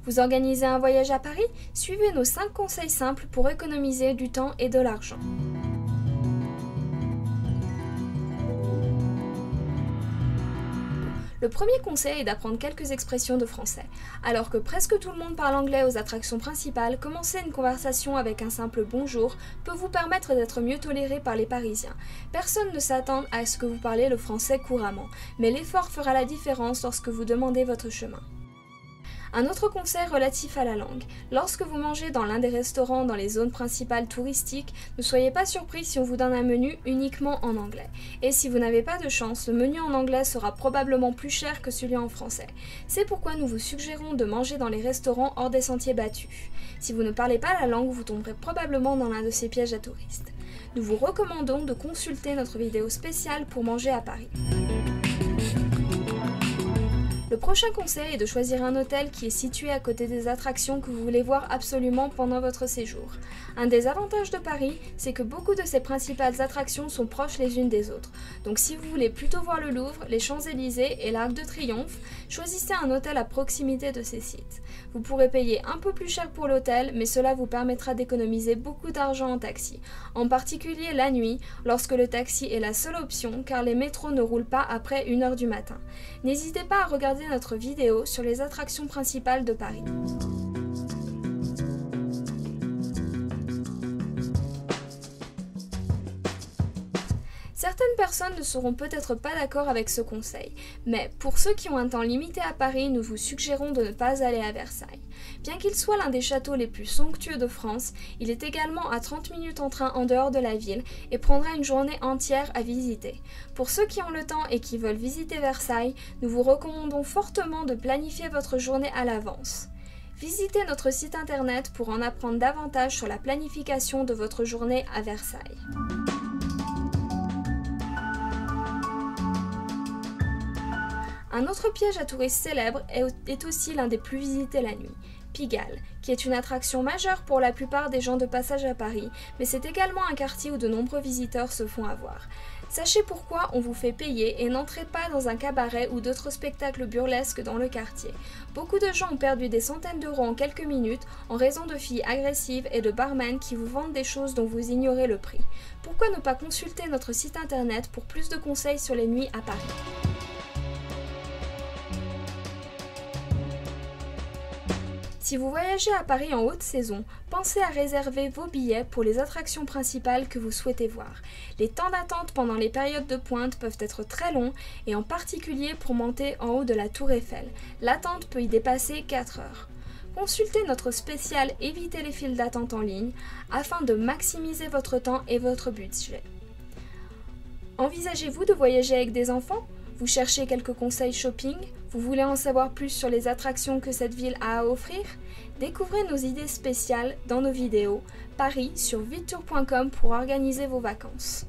Vous organisez un voyage à Paris? Suivez nos 5 conseils simples pour économiser du temps et de l'argent. Le premier conseil est d'apprendre quelques expressions de français. Alors que presque tout le monde parle anglais aux attractions principales, commencer une conversation avec un simple bonjour peut vous permettre d'être mieux toléré par les Parisiens. Personne ne s'attend à ce que vous parlez le français couramment, mais l'effort fera la différence lorsque vous demandez votre chemin. Un autre conseil relatif à la langue. Lorsque vous mangez dans l'un des restaurants dans les zones principales touristiques, ne soyez pas surpris si on vous donne un menu uniquement en anglais. Et si vous n'avez pas de chance, le menu en anglais sera probablement plus cher que celui en français. C'est pourquoi nous vous suggérons de manger dans les restaurants hors des sentiers battus. Si vous ne parlez pas la langue, vous tomberez probablement dans l'un de ces pièges à touristes. Nous vous recommandons de consulter notre vidéo spéciale pour manger à Paris. Le prochain conseil est de choisir un hôtel qui est situé à côté des attractions que vous voulez voir absolument pendant votre séjour. Un des avantages de Paris, c'est que beaucoup de ses principales attractions sont proches les unes des autres. Donc si vous voulez plutôt voir le Louvre, les Champs-Élysées et l'Arc de Triomphe, choisissez un hôtel à proximité de ces sites. Vous pourrez payer un peu plus cher pour l'hôtel, mais cela vous permettra d'économiser beaucoup d'argent en taxi, en particulier la nuit, lorsque le taxi est la seule option car les métros ne roulent pas après 1 h du matin. N'hésitez pas à regarder notre vidéo sur les attractions principales de Paris. Certaines personnes ne seront peut-être pas d'accord avec ce conseil, mais pour ceux qui ont un temps limité à Paris, nous vous suggérons de ne pas aller à Versailles. Bien qu'il soit l'un des châteaux les plus somptueux de France, il est également à 30 minutes en train en dehors de la ville et prendra une journée entière à visiter. Pour ceux qui ont le temps et qui veulent visiter Versailles, nous vous recommandons fortement de planifier votre journée à l'avance. Visitez notre site internet pour en apprendre davantage sur la planification de votre journée à Versailles. Un autre piège à touristes célèbre est aussi l'un des plus visités la nuit, Pigalle, qui est une attraction majeure pour la plupart des gens de passage à Paris, mais c'est également un quartier où de nombreux visiteurs se font avoir. Sachez pourquoi on vous fait payer et n'entrez pas dans un cabaret ou d'autres spectacles burlesques dans le quartier. Beaucoup de gens ont perdu des centaines d'euros en quelques minutes en raison de filles agressives et de barmen qui vous vendent des choses dont vous ignorez le prix. Pourquoi ne pas consulter notre site internet pour plus de conseils sur les nuits à Paris ? Si vous voyagez à Paris en haute saison, pensez à réserver vos billets pour les attractions principales que vous souhaitez voir. Les temps d'attente pendant les périodes de pointe peuvent être très longs et en particulier pour monter en haut de la Tour Eiffel. L'attente peut y dépasser 4 heures. Consultez notre spécial Éviter les files d'attente en ligne afin de maximiser votre temps et votre budget. Envisagez-vous de voyager avec des enfants ? Vous cherchez quelques conseils shopping? Vous voulez en savoir plus sur les attractions que cette ville a à offrir? Découvrez nos idées spéciales dans nos vidéos Paris sur videtour.com pour organiser vos vacances.